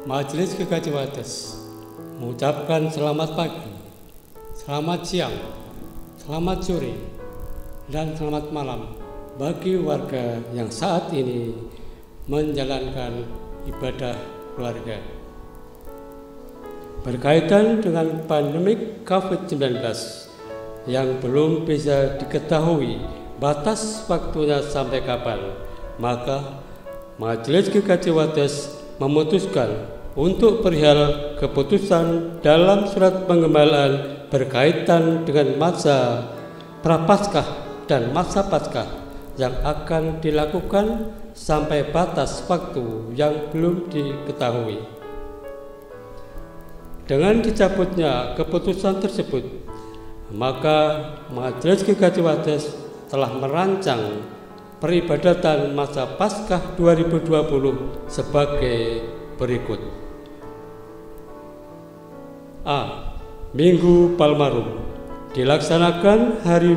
Majelis Gergaji Wates mengucapkan selamat pagi, selamat siang, selamat sore, dan selamat malam bagi warga yang saat ini menjalankan ibadah keluarga. Berkaitan dengan pandemi COVID-19 yang belum bisa diketahui batas waktunya sampai kapan, maka Majelis Gergaji Wates memutuskan untuk perihal keputusan dalam surat pengembalaan berkaitan dengan masa prapaskah dan masa paskah yang akan dilakukan sampai batas waktu yang belum diketahui. Dengan dicabutnya keputusan tersebut, maka Majelis Gergaji Wates telah merancang peribadatan masa Paskah 2020 sebagai berikut. A. Minggu Palmarum dilaksanakan hari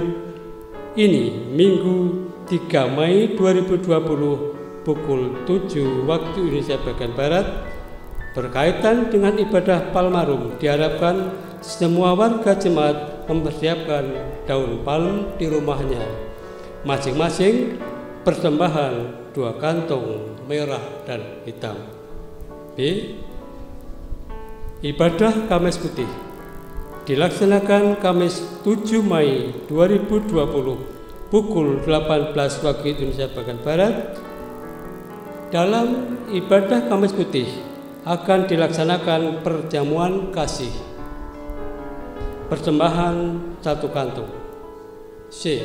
ini, Minggu 3 Mei 2020 pukul 7 waktu Indonesia bagian Barat. Berkaitan dengan ibadah Palmarum, diharapkan semua warga jemaat mempersiapkan daun palm di rumahnya. Masing-masing persembahan 2 kantong merah dan hitam. B. Ibadah Kamis Putih dilaksanakan Kamis 7 Mei 2020 pukul 18 waktu Indonesia bagian Barat. Dalam ibadah Kamis Putih akan dilaksanakan perjamuan kasih. Persembahan 1 kantong. C.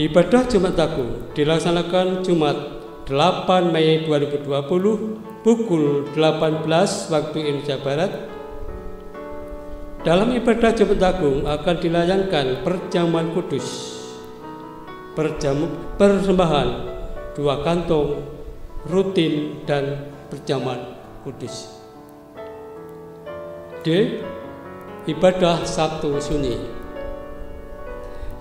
Ibadah Jumat Agung dilaksanakan Jumat 8 Mei 2020 pukul 18 waktu Indonesia Barat. Dalam ibadah Jumat Agung akan dilayankan perjamuan kudus. Persembahan 2 kantong rutin dan perjamuan kudus. D. Ibadah Sabtu Sunyi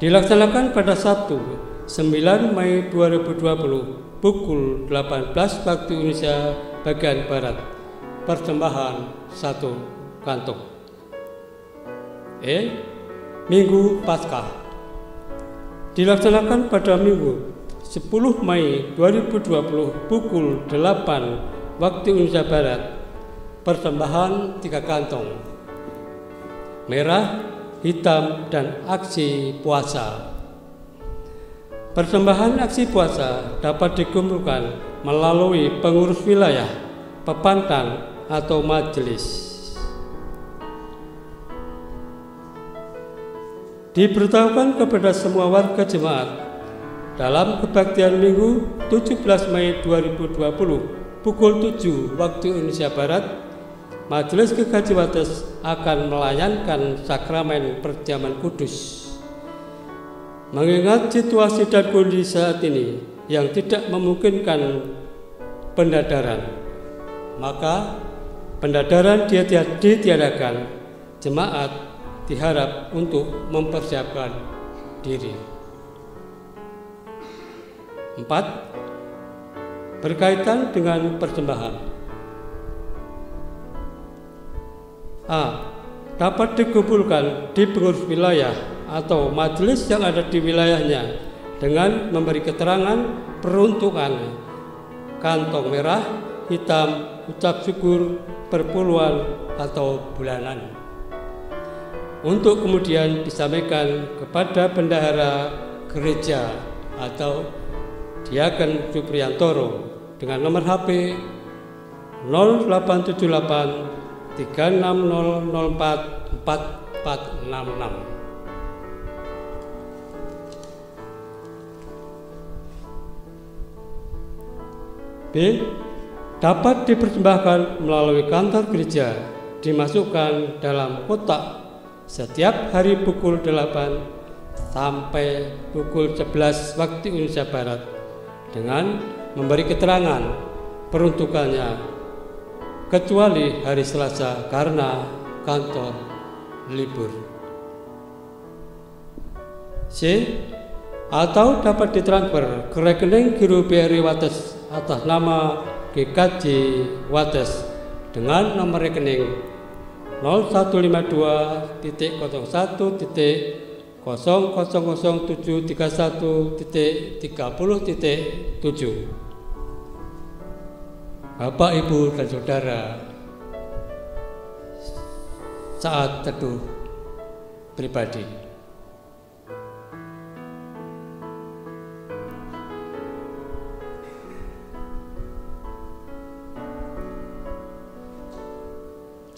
dilaksanakan pada Sabtu 9 Mei 2020 pukul 18 waktu Indonesia bagian Barat. Persembahan 1 kantong. E. Minggu Paskah dilaksanakan pada Minggu 10 Mei 2020 pukul 8 waktu Indonesia Barat. Persembahan 3 kantong merah, hitam, dan aksi puasa. Persembahan aksi puasa dapat dikumpulkan melalui pengurus wilayah, pepantan, atau majelis. Diberitahukan kepada semua warga jemaat dalam kebaktian Minggu 17 Mei 2020 pukul 7 waktu Indonesia Barat, Majelis Gergaji Wates akan melayankan sakramen perjamuan kudus. Mengingat situasi dan kondisi saat ini yang tidak memungkinkan pendadaran, maka pendadaran ditiadakan. Jemaat diharap untuk mempersiapkan diri. 4. Berkaitan dengan persembahan. A. Dapat dikumpulkan di pengurus wilayah atau majelis yang ada di wilayahnya dengan memberi keterangan peruntukan kantong merah, hitam, ucap syukur, perpuluhan, atau bulanan, untuk kemudian disampaikan kepada bendahara gereja atau Diaken Supriyantoro dengan nomor HP 0878 3604 4466. B. Dapat dipersembahkan melalui kantor gereja, dimasukkan dalam kotak setiap hari pukul 8 sampai pukul 11 waktu Indonesia Barat dengan memberi keterangan peruntukannya, kecuali hari Selasa karena kantor libur. C. Atau dapat ditransfer ke rekening Giro BRI Wates atas nama GKJ Wates dengan nomor rekening 0152.0000731.30.7. Bapak, Ibu, dan Saudara, saat teduh pribadi.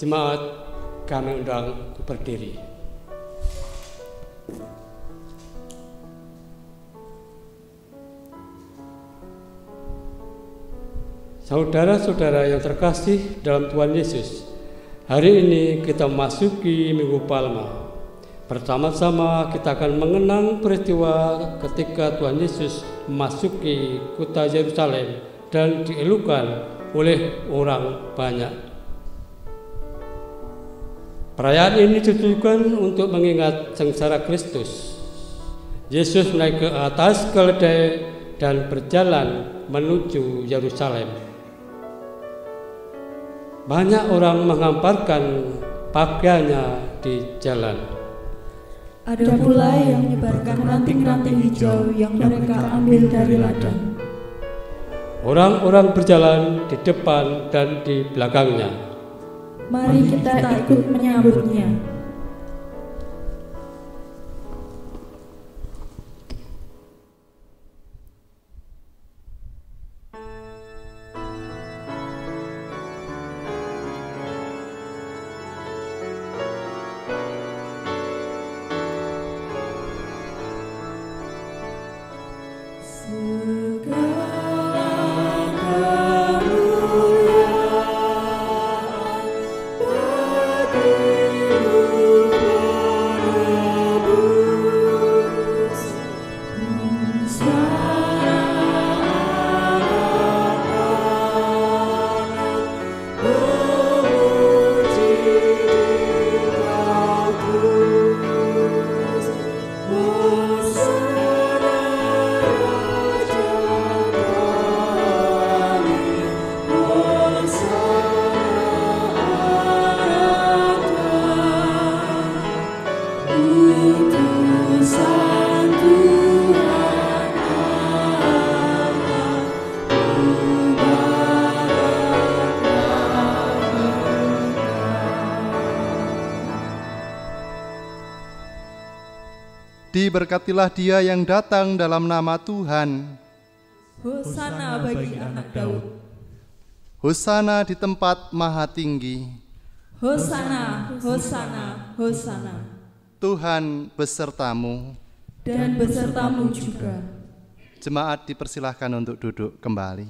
Jemaat, kami undang berdiri. Saudara-saudara yang terkasih dalam Tuhan Yesus, hari ini kita memasuki Minggu Palma. Bersama-sama kita akan mengenang peristiwa ketika Tuhan Yesus memasuki kota Yerusalem dan dielukan oleh orang banyak. Perayaan ini ditujukan untuk mengingat sengsara Kristus. Yesus naik ke atas keledai dan berjalan menuju Yerusalem. Banyak orang menghamparkan pakaiannya di jalan. Ada pula yang menyebarkan ranting-ranting hijau yang mereka ambil dari ladang. Orang-orang berjalan di depan dan di belakangnya. Mari kita ikut menyambutnya. Diberkatilah dia yang datang dalam nama Tuhan. Hosana bagi anak Daud. Hosana di tempat maha tinggi. Hosana, Hosana, Hosana. Tuhan besertamu. Dan besertamu juga. Jemaat dipersilahkan untuk duduk kembali.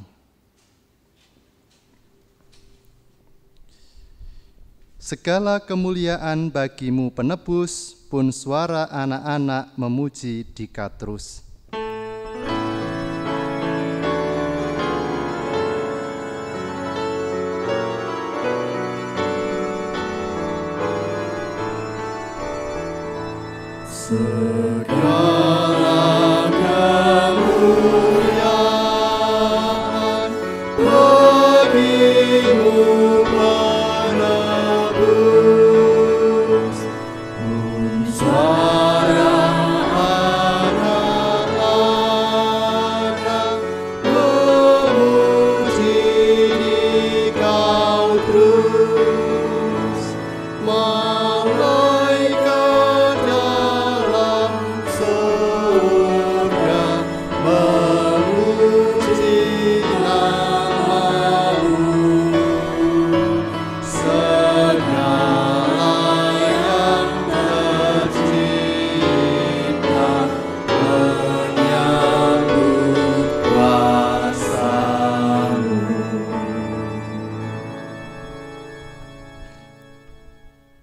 Segala kemuliaan bagimu penebus, pun suara anak-anak memuji dikatrus. Segala kemuliaan bagimu penebus, suara anak-anak memuji Dikau terus, malaikat dalam surga memuji nama-Mu, segala yang tercipta menyambut kuasa-Mu.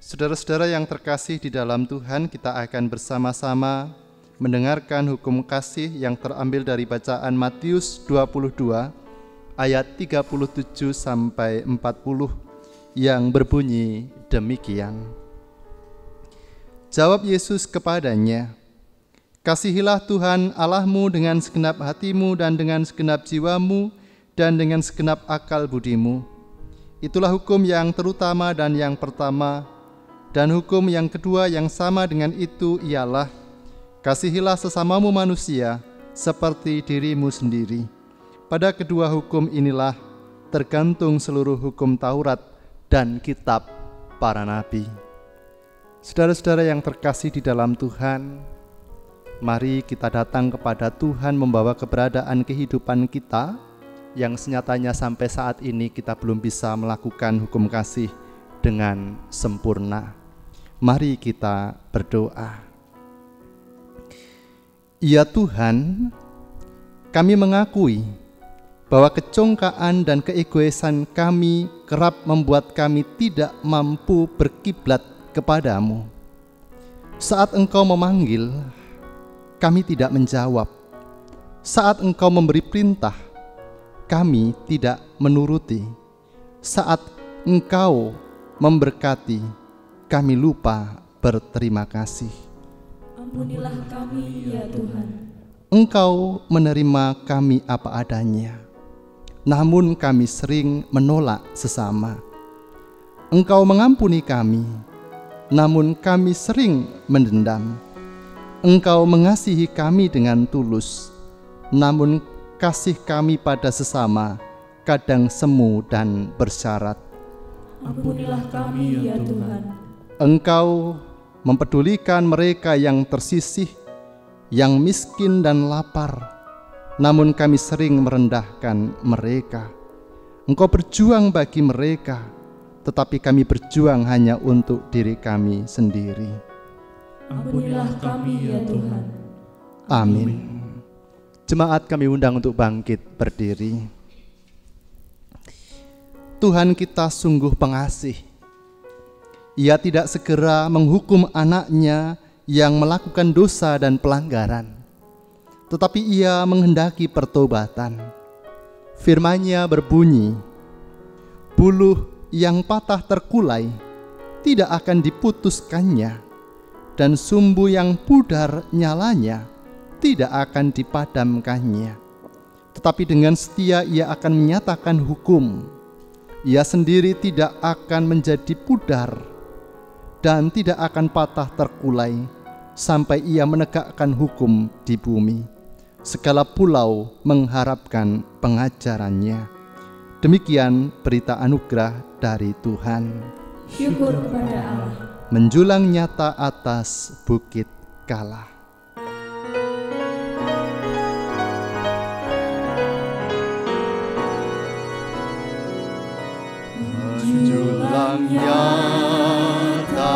Saudara-saudara yang terkasih di dalam Tuhan, kita akan bersama-sama mendengarkan hukum kasih yang terambil dari bacaan Matius 22 ayat 37 sampai 40 yang berbunyi demikian. Jawab Yesus kepadanya, "Kasihilah Tuhan Allahmu dengan segenap hatimu dan dengan segenap jiwamu dan dengan segenap akal budimu. Itulah hukum yang terutama dan yang pertama, dan hukum yang kedua yang sama dengan itu ialah, kasihilah sesamamu manusia seperti dirimu sendiri. Pada kedua hukum inilah tergantung seluruh hukum Taurat dan kitab para nabi. Saudara-saudara yang terkasih di dalam Tuhan, mari kita datang kepada Tuhan membawa keberadaan kehidupan kita yang senyatanya sampai saat ini kita belum bisa melakukan hukum kasih dengan sempurna. Mari kita berdoa. Ya Tuhan, kami mengakui bahwa kecongkaan dan keegoisan kami kerap membuat kami tidak mampu berkiblat kepadamu. Saat Engkau memanggil, kami tidak menjawab. Saat Engkau memberi perintah, kami tidak menuruti. Saat Engkau memberkati, kami lupa berterima kasih. Ampunilah kami ya Tuhan. Engkau menerima kami apa adanya, namun kami sering menolak sesama. Engkau mengampuni kami, namun kami sering mendendam. Engkau mengasihi kami dengan tulus, namun kasih kami pada sesama kadang semu dan bersyarat. Ampunilah kami ya Tuhan. Engkau mempedulikan mereka yang tersisih, yang miskin dan lapar, namun kami sering merendahkan mereka. Engkau berjuang bagi mereka, tetapi kami berjuang hanya untuk diri kami sendiri. Ampunilah kami ya Tuhan. Amin. Jemaat kami undang untuk bangkit berdiri. Tuhan kita sungguh pengasih. Ia tidak segera menghukum anaknya yang melakukan dosa dan pelanggaran, tetapi ia menghendaki pertobatan. Firman-Nya berbunyi, buluh yang patah terkulai tidak akan diputuskannya, dan sumbu yang pudar nyalanya tidak akan dipadamkannya. Tetapi dengan setia ia akan menyatakan hukum. Ia sendiri tidak akan menjadi pudar dan tidak akan patah terkulai sampai ia menegakkan hukum di bumi. Segala pulau mengharapkan pengajarannya. Demikian berita anugerah dari Tuhan. Syukur kepada Allah. Menjulang nyata atas bukit Kala. Menjulang nyata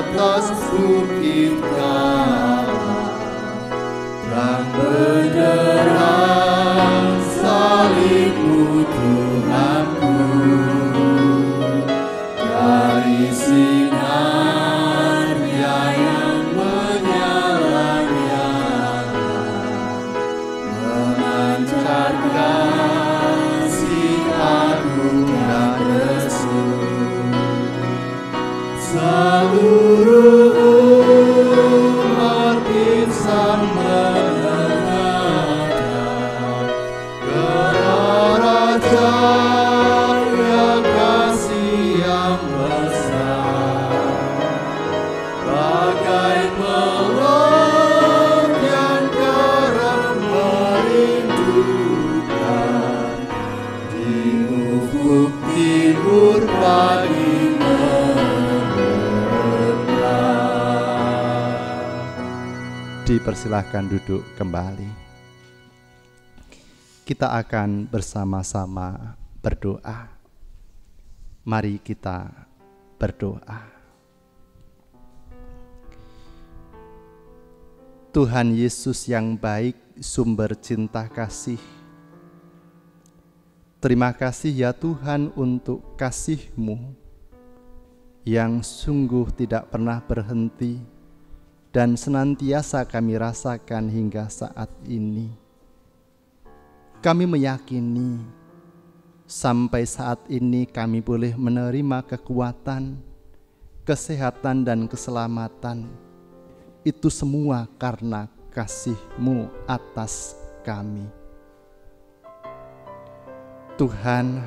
atas bukit Kala, terang benderang salib-Mu Tuhanku, dari sinarnya yang menyala-nyala, memancar kasih agung dan resul. Seluruh umat insan mendengarkan gelar cahaya kasih yang besar, bagai peluk yang kerap merindukan di ufuk timur pagi. Dipersilahkan duduk kembali. Kita akan bersama-sama berdoa. Mari kita berdoa. Tuhan Yesus yang baik, sumber cinta kasih, terima kasih ya Tuhan untuk kasih-Mu yang sungguh tidak pernah berhenti dan senantiasa kami rasakan hingga saat ini. Kami meyakini sampai saat ini kami boleh menerima kekuatan, kesehatan dan keselamatan. Itu semua karena kasih-Mu atas kami. Tuhan,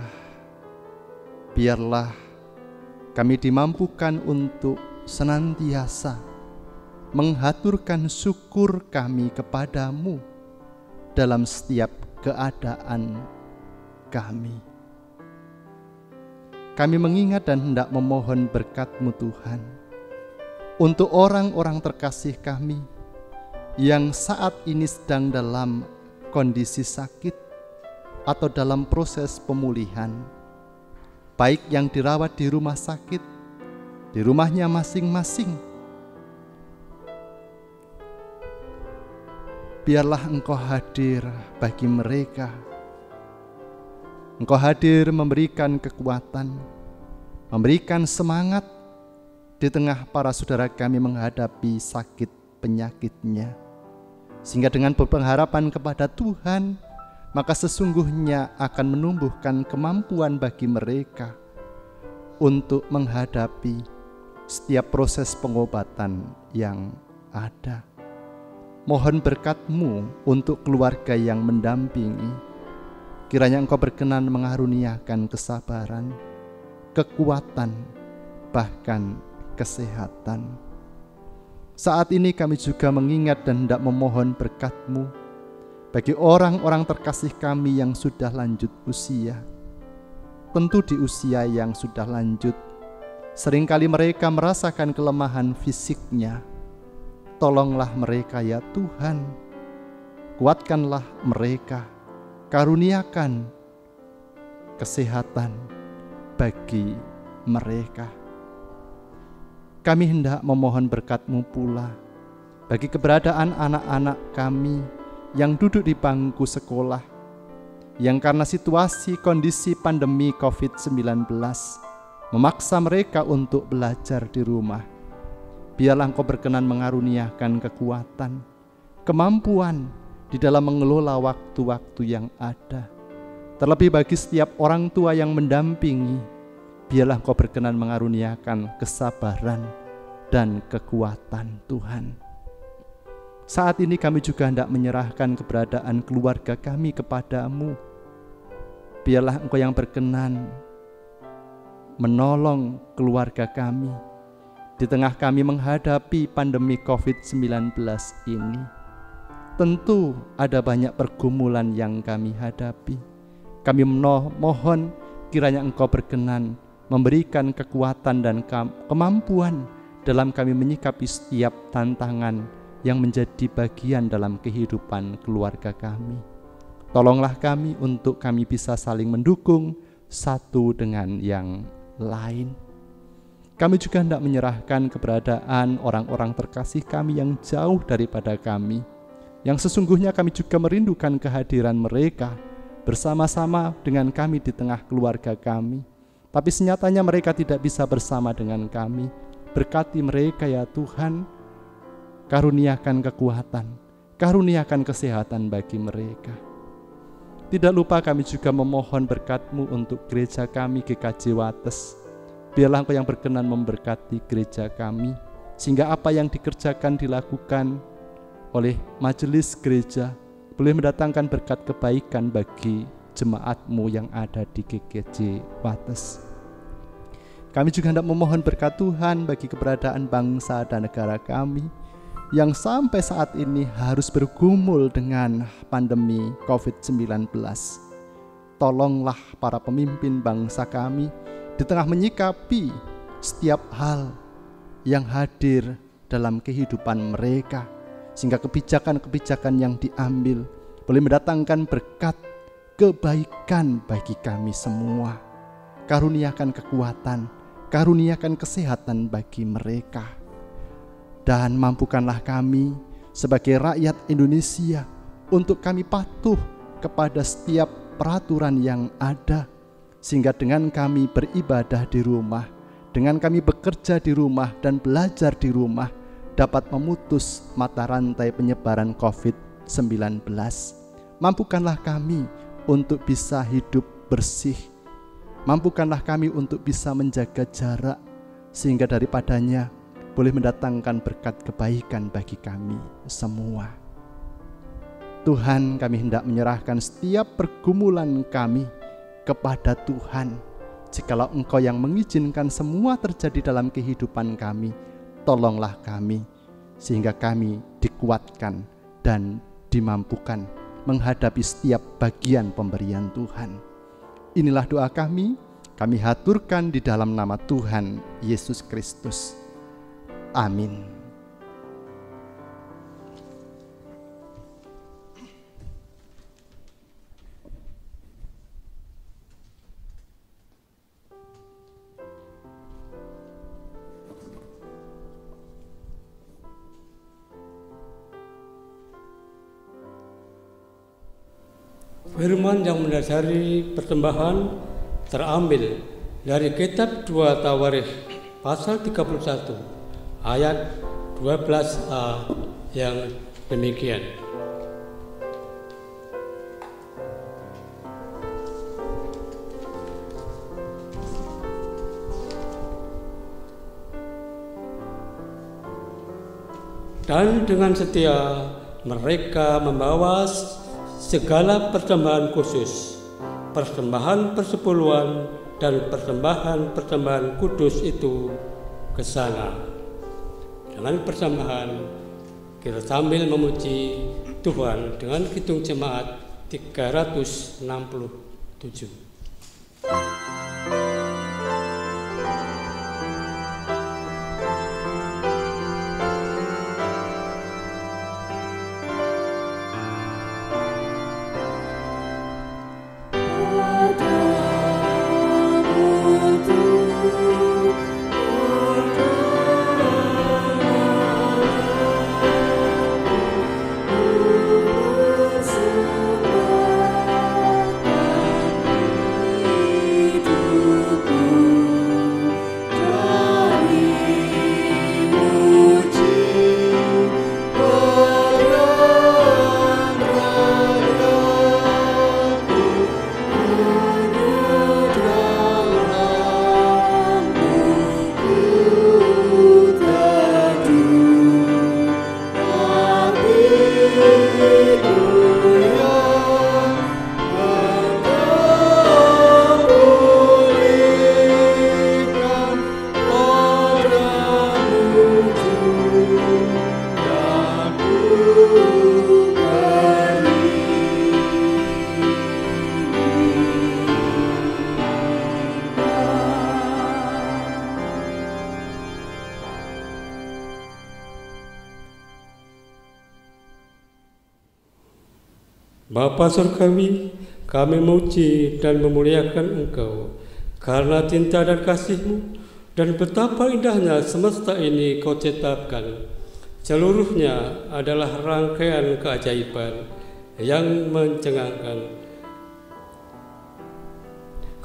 biarlah kami dimampukan untuk senantiasa menghaturkan syukur kami kepadamu dalam setiap keadaan kami. Kami mengingat dan hendak memohon berkat-Mu Tuhan untuk orang-orang terkasih kami yang saat ini sedang dalam kondisi sakit atau dalam proses pemulihan, baik yang dirawat di rumah sakit, di rumahnya masing-masing. Biarlah Engkau hadir bagi mereka. Engkau hadir memberikan kekuatan, memberikan semangat di tengah para saudara kami menghadapi sakit penyakitnya. Sehingga dengan berpengharapan kepada Tuhan, maka sesungguhnya akan menumbuhkan kemampuan bagi mereka untuk menghadapi setiap proses pengobatan yang ada. Mohon berkat-Mu untuk keluarga yang mendampingi. Kiranya Engkau berkenan mengaruniakan kesabaran, kekuatan, bahkan kesehatan. Saat ini kami juga mengingat dan hendak memohon berkat-Mu bagi orang-orang terkasih kami yang sudah lanjut usia. Tentu di usia yang sudah lanjut, seringkali mereka merasakan kelemahan fisiknya. Tolonglah mereka ya Tuhan, kuatkanlah mereka, karuniakan kesehatan bagi mereka. Kami hendak memohon berkat-Mu pula bagi keberadaan anak-anak kami yang duduk di bangku sekolah, yang karena situasi kondisi pandemi COVID-19 memaksa mereka untuk belajar di rumah. Biarlah Engkau berkenan mengaruniakan kekuatan, kemampuan di dalam mengelola waktu-waktu yang ada. Terlebih bagi setiap orang tua yang mendampingi, biarlah Engkau berkenan mengaruniakan kesabaran dan kekuatan Tuhan. Saat ini kami juga hendak menyerahkan keberadaan keluarga kami kepadamu. Biarlah Engkau yang berkenan menolong keluarga kami di tengah kami menghadapi pandemi COVID-19 ini. Tentu ada banyak pergumulan yang kami hadapi. Kami mohon kiranya Engkau berkenan memberikan kekuatan dan kemampuan dalam kami menyikapi setiap tantangan yang menjadi bagian dalam kehidupan keluarga kami. Tolonglah kami untuk kami bisa saling mendukung satu dengan yang lain. Kami juga hendak menyerahkan keberadaan orang-orang terkasih kami yang jauh daripada kami, yang sesungguhnya kami juga merindukan kehadiran mereka bersama-sama dengan kami di tengah keluarga kami. Tapi senyatanya mereka tidak bisa bersama dengan kami. Berkati mereka ya Tuhan, karuniakan kekuatan, karuniakan kesehatan bagi mereka. Tidak lupa kami juga memohon berkat-Mu untuk gereja kami GKJ Wates. Biarlah Engkau yang berkenan memberkati gereja kami, sehingga apa yang dikerjakan dilakukan oleh majelis gereja boleh mendatangkan berkat kebaikan bagi jemaat-Mu yang ada di GKJ Wates. Kami juga hendak memohon berkat Tuhan bagi keberadaan bangsa dan negara kami yang sampai saat ini harus bergumul dengan pandemi COVID-19. Tolonglah para pemimpin bangsa kami di tengah menyikapi setiap hal yang hadir dalam kehidupan mereka, sehingga kebijakan-kebijakan yang diambil boleh mendatangkan berkat kebaikan bagi kami semua. Karuniakan kekuatan, karuniakan kesehatan bagi mereka, dan mampukanlah kami sebagai rakyat Indonesia untuk kami patuh kepada setiap peraturan yang ada, sehingga dengan kami beribadah di rumah, dengan kami bekerja di rumah dan belajar di rumah, dapat memutus mata rantai penyebaran COVID-19. Mampukanlah kami untuk bisa hidup bersih. Mampukanlah kami untuk bisa menjaga jarak, sehingga daripadanya boleh mendatangkan berkat kebaikan bagi kami semua. Tuhan, kami hendak menyerahkan setiap pergumulan kami kepada Tuhan. Jikalau Engkau yang mengizinkan semua terjadi dalam kehidupan kami, tolonglah kami, sehingga kami dikuatkan dan dimampukan menghadapi setiap bagian pemberian Tuhan. Inilah doa kami haturkan di dalam nama Tuhan Yesus Kristus. Amin. Firman yang mendasari persembahan terambil dari kitab 2 Tawarikh pasal 31 ayat 12a yang demikian. Dan dengan setia mereka membawa segala persembahan khusus, persembahan persepuluhan dan persembahan kudus itu ke sana. Dengan persembahan kita sambil memuji Tuhan dengan hitung jemaat 367. Bapa Surgawi, kami memuji dan memuliakan Engkau karena cinta dan kasih-Mu, dan betapa indahnya semesta ini Kau ciptakan. Seluruhnya adalah rangkaian keajaiban yang mencengangkan.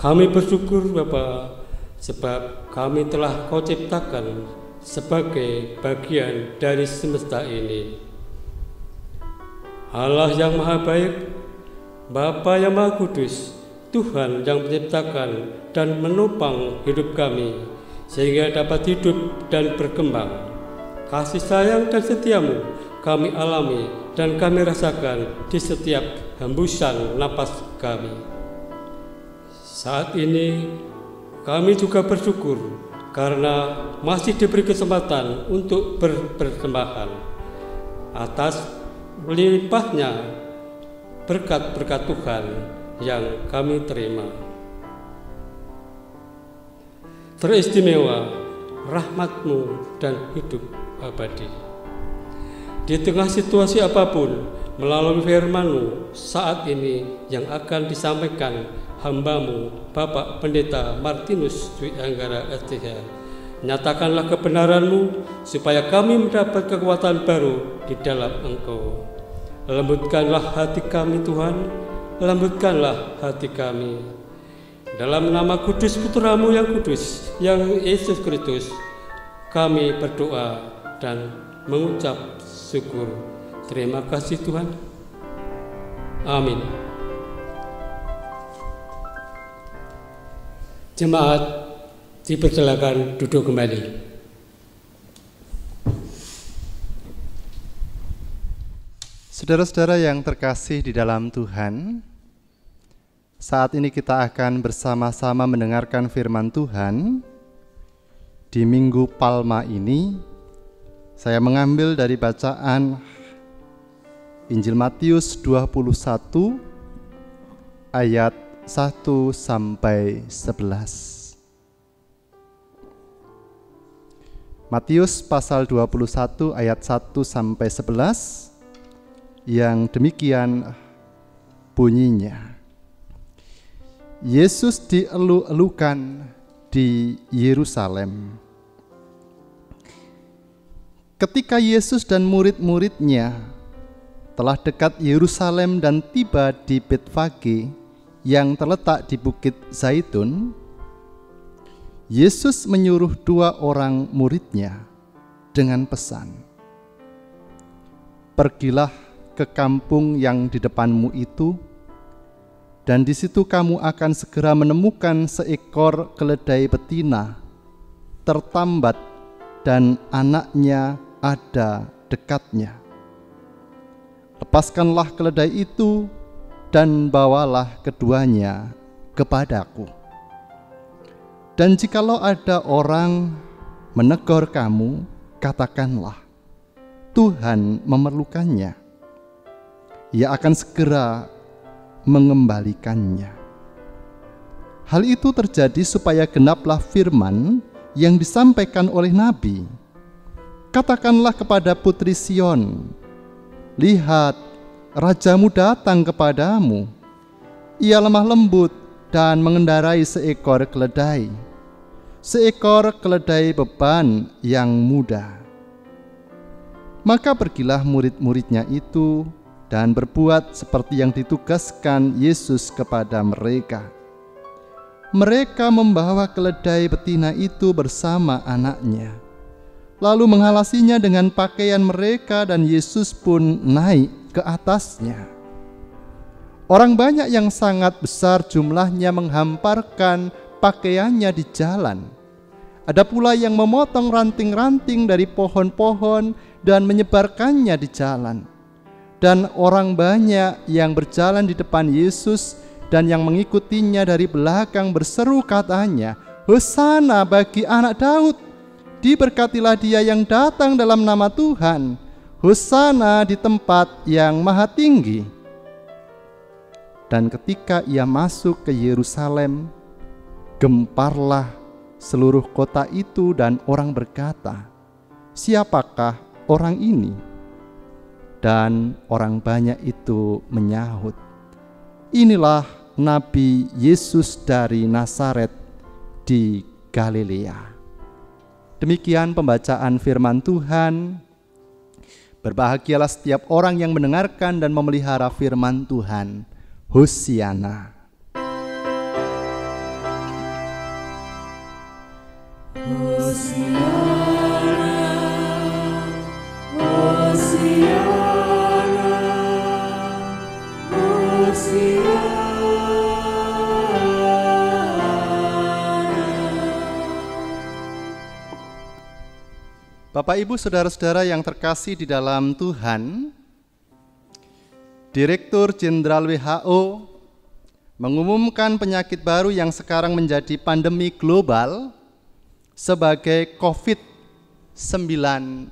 Kami bersyukur Bapa, sebab kami telah Kau ciptakan sebagai bagian dari semesta ini. Allah yang Maha Baik, Bapa yang Maha Kudus, Tuhan yang menciptakan dan menopang hidup kami sehingga dapat hidup dan berkembang. Kasih sayang dan setia-Mu kami alami dan kami rasakan di setiap hembusan napas kami. Saat ini kami juga bersyukur karena masih diberi kesempatan untuk berpersembahan atas melimpahnya berkat-berkat Tuhan yang kami terima. Teristimewa rahmat-Mu dan hidup abadi. Di tengah situasi apapun, melalui firman-Mu saat ini yang akan disampaikan hamba-Mu Bapak Pendeta Martinus Dwi Anggara STH, nyatakanlah kebenaran-Mu supaya kami mendapat kekuatan baru di dalam Engkau. Lembutkanlah hati kami Tuhan, lembutkanlah hati kami. Dalam nama kudus Putra-Mu yang kudus, yang Yesus Kristus, kami berdoa dan mengucap syukur. Terima kasih Tuhan. Amin. Jemaat dipersilakan duduk kembali. Saudara-saudara yang terkasih di dalam Tuhan, Saat ini kita akan bersama-sama mendengarkan firman Tuhan. Di Minggu Palma ini, saya mengambil dari bacaan Injil Matius 21 ayat 1 sampai 11. Matius pasal 21 ayat 1 sampai 11 yang demikian bunyinya. Yesus dielu-elukan di Yerusalem. Ketika Yesus dan murid-muridnya telah dekat Yerusalem dan tiba di Betfage yang terletak di Bukit Zaitun, Yesus menyuruh 2 orang muridnya dengan pesan, "Pergilah ke kampung yang di depanmu itu, dan di situ kamu akan segera menemukan seekor keledai betina tertambat dan anaknya ada dekatnya. Lepaskanlah keledai itu dan bawalah keduanya kepadaku. Dan jikalau ada orang menegur kamu, katakanlah, Tuhan memerlukannya. Ia akan segera mengembalikannya." Hal itu terjadi supaya genaplah firman yang disampaikan oleh Nabi. "Katakanlah kepada putri Sion, lihat, rajamu datang kepadamu. Ia lemah lembut dan mengendarai seekor keledai beban yang muda." Maka pergilah murid-muridnya itu dan berbuat seperti yang ditugaskan Yesus kepada mereka. Mereka membawa keledai betina itu bersama anaknya, lalu menghalasinya dengan pakaian mereka, dan Yesus pun naik ke atasnya. Orang banyak yang sangat besar jumlahnya menghamparkan pakaiannya di jalan. Ada pula yang memotong ranting-ranting dari pohon-pohon dan menyebarkannya di jalan. Dan orang banyak yang berjalan di depan Yesus dan yang mengikutinya dari belakang berseru katanya, "Hosana bagi anak Daud, diberkatilah dia yang datang dalam nama Tuhan, Hosana di tempat yang maha tinggi." Dan ketika ia masuk ke Yerusalem, gemparlah seluruh kota itu dan orang berkata, "Siapakah orang ini?" Dan orang banyak itu menyahut, "Inilah Nabi Yesus dari Nazaret di Galilea." Demikian pembacaan firman Tuhan. Berbahagialah setiap orang yang mendengarkan dan memelihara firman Tuhan. Hosiana. Hosiana, Hosiana. Bapak, Ibu, saudara-saudara yang terkasih di dalam Tuhan, Direktur Jenderal WHO mengumumkan penyakit baru yang sekarang menjadi pandemi global sebagai COVID-19.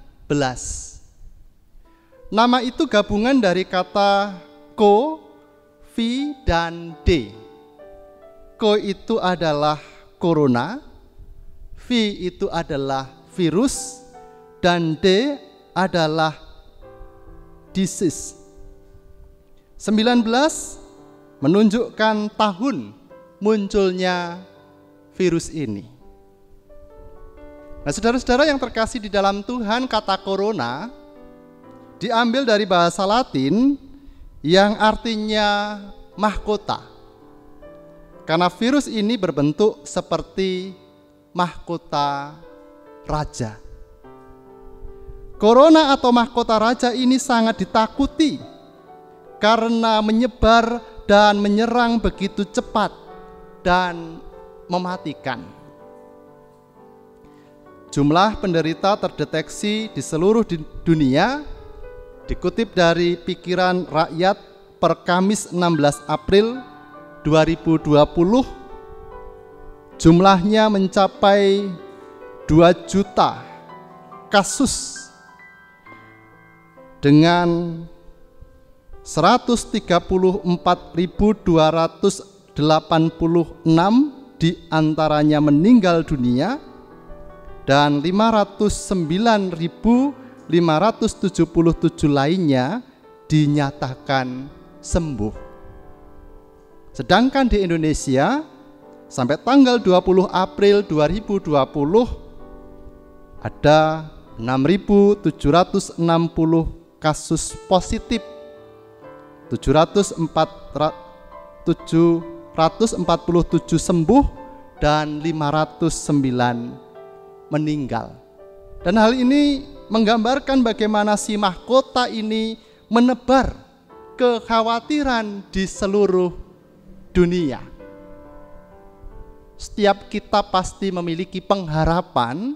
Nama itu gabungan dari kata ko, V, dan D. Ko itu adalah corona, V itu adalah virus, dan D adalah disease. 19 menunjukkan tahun munculnya virus ini. Nah, saudara-saudara yang terkasih di dalam Tuhan, kata corona diambil dari bahasa Latin yang artinya mahkota. Karena virus ini berbentuk seperti mahkota raja. Corona atau mahkota raja ini sangat ditakuti karena menyebar dan menyerang begitu cepat dan mematikan. Jumlah penderita terdeteksi di seluruh dunia dikutip dari Pikiran Rakyat per Kamis 16 April 2020 jumlahnya mencapai 2 juta kasus dengan 134.286 diantaranya meninggal dunia dan 509.577 lainnya dinyatakan sembuh. Sedangkan di Indonesia sampai tanggal 20 April 2020 ada 6.760 kasus positif, 747 sembuh dan 509 meninggal. Dan hal ini menggambarkan bagaimana si mahkota ini menebar kekhawatiran di seluruh dunia. Setiap kita pasti memiliki pengharapan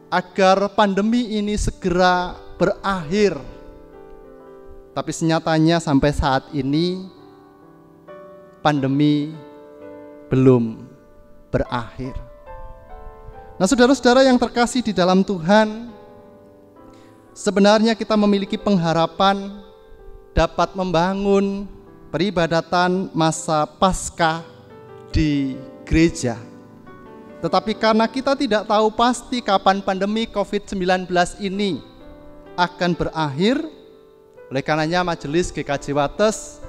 agar pandemi ini segera berakhir. Tapi senyatanya sampai saat ini pandemi belum berakhir. Nah, saudara-saudara yang terkasih di dalam Tuhan, sebenarnya kita memiliki pengharapan dapat membangun peribadatan masa Paskah di gereja. Tetapi karena kita tidak tahu pasti kapan pandemi COVID-19 ini akan berakhir, oleh karenanya Majelis GKJ Wates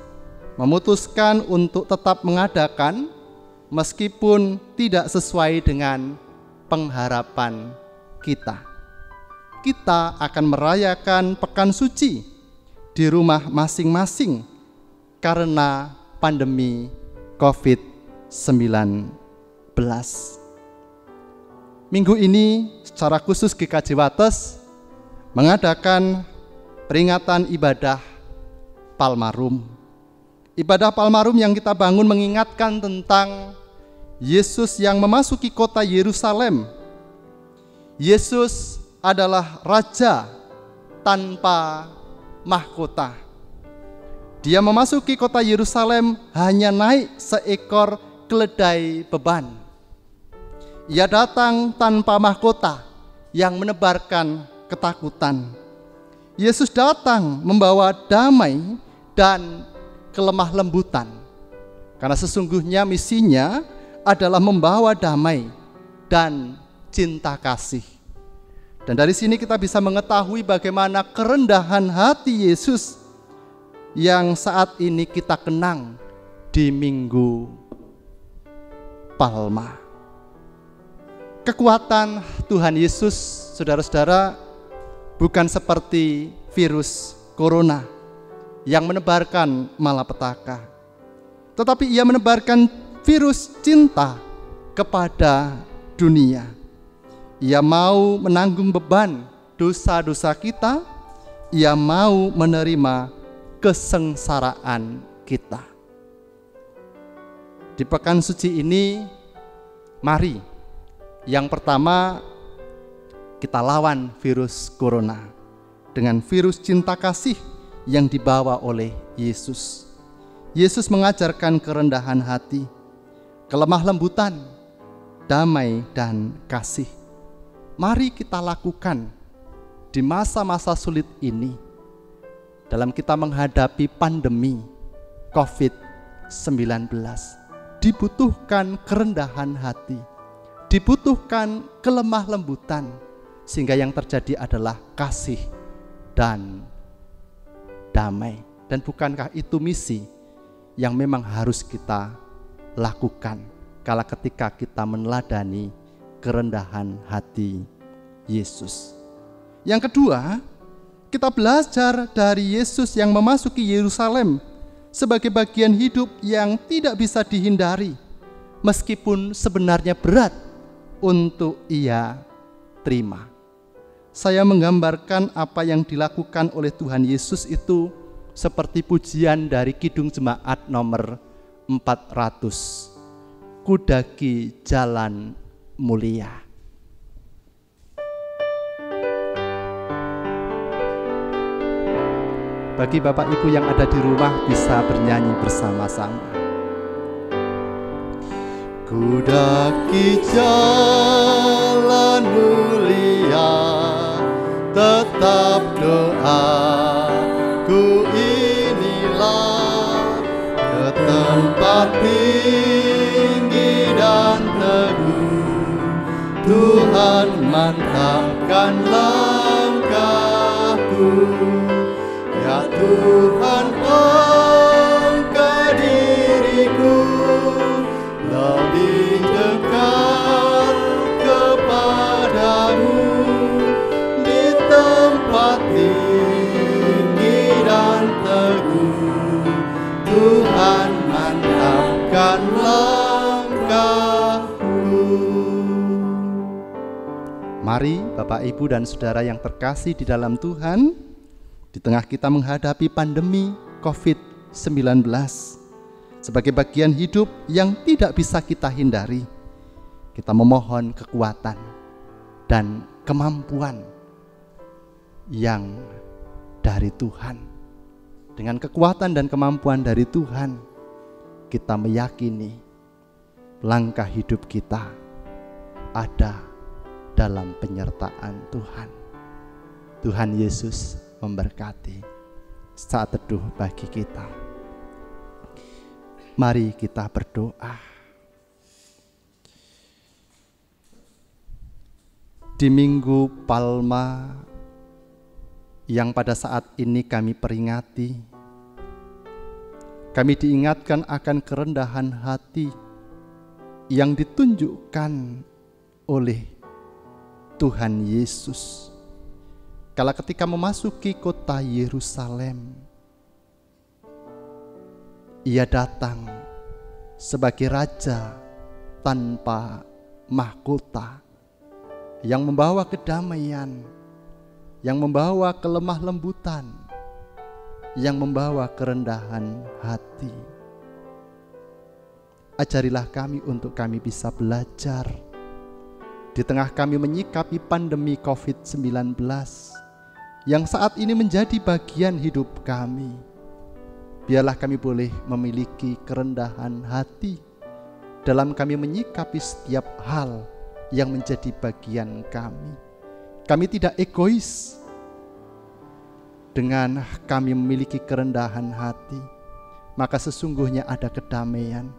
memutuskan untuk tetap mengadakan meskipun tidak sesuai dengan pengharapan kita. Kita akan merayakan Pekan Suci di rumah masing-masing karena pandemi COVID-19. Minggu ini secara khusus GKJ Wates mengadakan peringatan ibadah Palmarum. Ibadah Palmarum yang kita bangun mengingatkan tentang Yesus yang memasuki kota Yerusalem. Yesus adalah Raja tanpa mahkota. Dia memasuki kota Yerusalem hanya naik seekor keledai beban. Ia datang tanpa mahkota yang menebarkan ketakutan. Yesus datang membawa damai dan kelemah lembutan. Karena sesungguhnya misinya adalah membawa damai dan cinta kasih. Dan dari sini kita bisa mengetahui bagaimana kerendahan hati Yesus yang saat ini kita kenang di Minggu Palma. Kekuatan Tuhan Yesus, saudara-saudara, bukan seperti virus corona yang menebarkan malapetaka, tetapi ia menebarkan virus cinta kepada dunia. Ia mau menanggung beban dosa-dosa kita, ia mau menerima kesengsaraan kita. Di Pekan Suci ini, mari yang pertama kita lawan virus corona dengan virus cinta kasih yang dibawa oleh Yesus. Yesus mengajarkan kerendahan hati, kelemah lembutan, damai dan kasih. Mari kita lakukan di masa-masa sulit ini dalam kita menghadapi pandemi COVID-19. Dibutuhkan kerendahan hati, dibutuhkan kelemah lembutan, sehingga yang terjadi adalah kasih dan damai. Dan bukankah itu misi yang memang harus kita lakukan kala ketika kita meneladani kerendahan hati Yesus. Yang kedua, kita belajar dari Yesus yang memasuki Yerusalem sebagai bagian hidup yang tidak bisa dihindari, meskipun sebenarnya berat untuk ia terima. Saya menggambarkan apa yang dilakukan oleh Tuhan Yesus itu seperti pujian dari Kidung Jemaat nomor 400. Kudaki jalan mulia. Bagi Bapak Ibu yang ada di rumah bisa bernyanyi bersama-sama. Ku daki jalan mulia, tetap doaku inilah, ke tempat tinggi dan teguh. Tuhan mantapkan langkahku, ya Tuhan angkat diriku lebih dekat kepadamu, di tempat tinggi dan teguh. Tuhan mantapkan langkahku. Mari Bapak, Ibu, dan Saudara yang terkasih di dalam Tuhan, di tengah kita menghadapi pandemi COVID-19 sebagai bagian hidup yang tidak bisa kita hindari, kita memohon kekuatan dan kemampuan yang dari Tuhan. Dengan kekuatan dan kemampuan dari Tuhan, kita meyakini langkah hidup kita ada dalam penyertaan Tuhan. Tuhan Yesus memberkati saat teduh bagi kita. Mari kita berdoa. Di Minggu Palma yang pada saat ini kami peringati, kami diingatkan akan kerendahan hati yang ditunjukkan oleh Tuhan Yesus kala ketika memasuki kota Yerusalem. Ia datang sebagai raja tanpa mahkota, yang membawa kedamaian, yang membawa kelemah lembutan, yang membawa kerendahan hati. Ajarilah kami untuk kami bisa belajar di tengah kami menyikapi pandemi COVID-19 yang saat ini menjadi bagian hidup kami. Biarlah kami boleh memiliki kerendahan hati dalam kami menyikapi setiap hal yang menjadi bagian kami. Kami tidak egois dengan kami memiliki kerendahan hati, maka sesungguhnya ada kedamaian,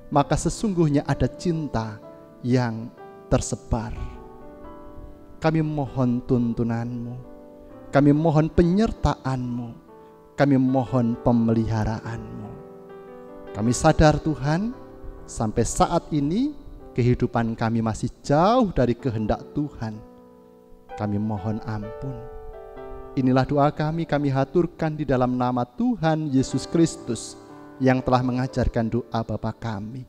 maka sesungguhnya ada cinta yang tersebar. Kami mohon tuntunan-Mu, kami mohon penyertaan-Mu, kami mohon pemeliharaanmu. Kami sadar Tuhan, sampai saat ini kehidupan kami masih jauh dari kehendak Tuhan. Kami mohon ampun. Inilah doa kami haturkan di dalam nama Tuhan Yesus Kristus yang telah mengajarkan doa Bapa kami.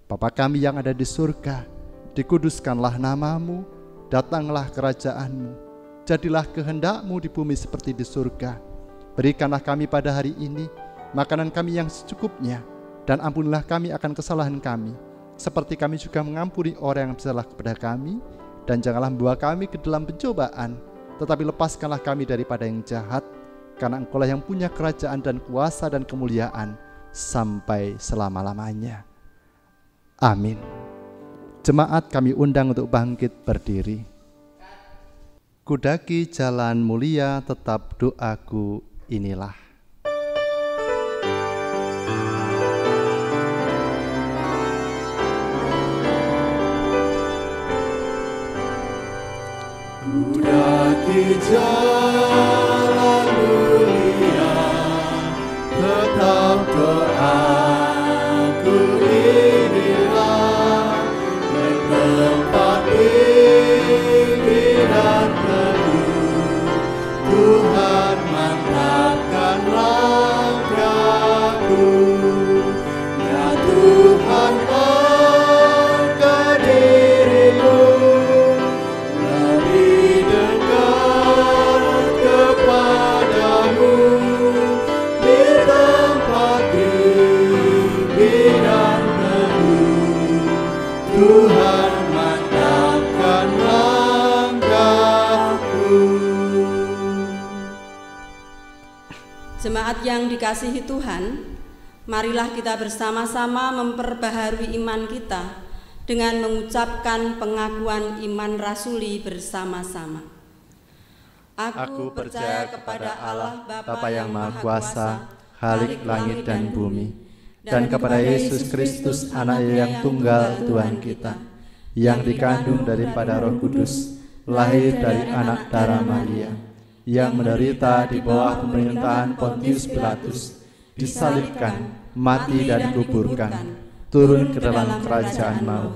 Bapa kami yang ada di surga, dikuduskanlah namamu, datanglah kerajaanmu, jadilah kehendak-Mu di bumi seperti di surga. Berikanlah kami pada hari ini makanan kami yang secukupnya, dan ampunilah kami akan kesalahan kami, seperti kami juga mengampuni orang yang bersalah kepada kami. Dan janganlah membawa kami ke dalam pencobaan, tetapi lepaskanlah kami daripada yang jahat, karena Engkau-lah yang punya kerajaan dan kuasa dan kemuliaan sampai selama-lamanya. Amin. Jemaat kami undang untuk bangkit berdiri. Kudaki jalan mulia, tetap doaku inilah. Kudaki jalan mulia, tetap doaku inilah, ke tempat tinggi dan teguh. Tuhan mantapkan langkahku, ya Tuhan angkat diriku lebih dekat kepadamu, di tempat tinggi dan teguh. Tuhan mantapkan langkahku. Jemaat yang dikasihi Tuhan, Marilah kita bersama-sama memperbaharui iman kita dengan mengucapkan pengakuan iman rasuli bersama-sama. Aku percaya kepada Allah Bapa yang Maha Kuasa, Khalik langit dan bumi, dan kepada Yesus Kristus Anak yang tunggal Tuhan kita, yang dikandung daripada Roh Kudus, lahir dari anak darah Maria, yang menderita di bawah pemerintahan Pontius Pilatus, disalibkan, mati dan dikuburkan, turun ke dalam kerajaan maut.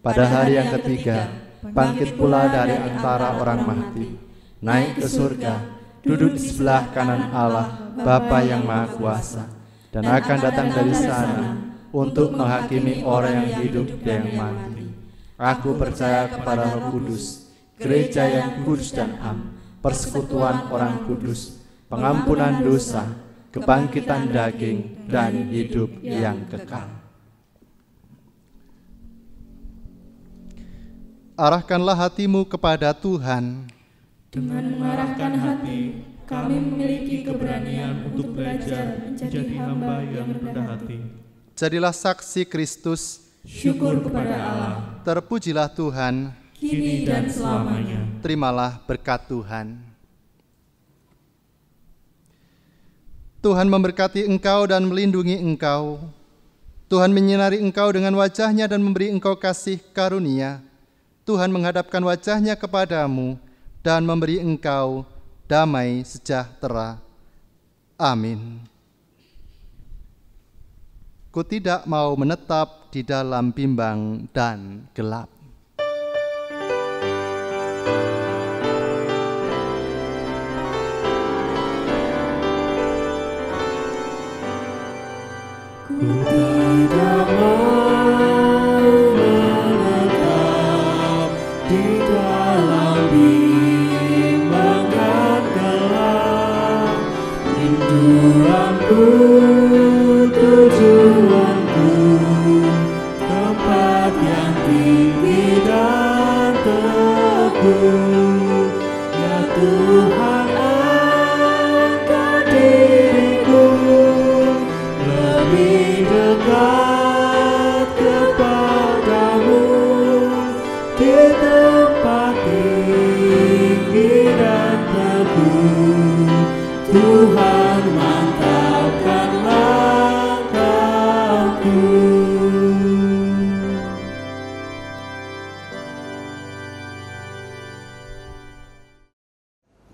Pada hari yang ketiga, bangkit pula dari antara orang mati, naik ke surga, duduk di sebelah kanan Allah, Bapa yang Maha Kuasa, dan akan datang dari sana untuk menghakimi orang yang hidup dan yang mati. Aku percaya kepada Roh Kudus, gereja yang kudus dan am, persekutuan orang kudus, pengampunan dosa, kebangkitan daging, dan hidup yang kekal. Arahkanlah hatimu kepada Tuhan. Dengan mengarahkan hati, kami memiliki keberanian untuk belajar menjadi hamba yang rendah hati. Jadilah saksi Kristus. Syukur kepada Allah. Terpujilah Tuhan. Kini dan selamanya. Terimalah berkat Tuhan. Tuhan memberkati engkau dan melindungi engkau. Tuhan menyinari engkau dengan wajah-Nya dan memberi engkau kasih karunia. Tuhan menghadapkan wajah-Nya kepadamu dan memberi engkau damai sejahtera. Amin. Ku tidak mau menetap di dalam bimbang dan gelap. Ku tidak mau menetap di dalam bimbang dan gelap. Rinduanku, tujuanku, tempat yang tinggi dan teguh. Ya Tuhan, angkat diriku lebih dekat kepadamu di tempat tinggi dan teguh. Tuhan, mantapkan langkahku.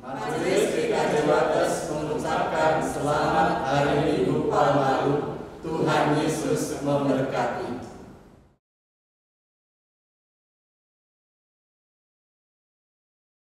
Majelis GKJ Wates mengucapkan selamat Hari Minggu Palmalu. Tuhan Yesus memberkati.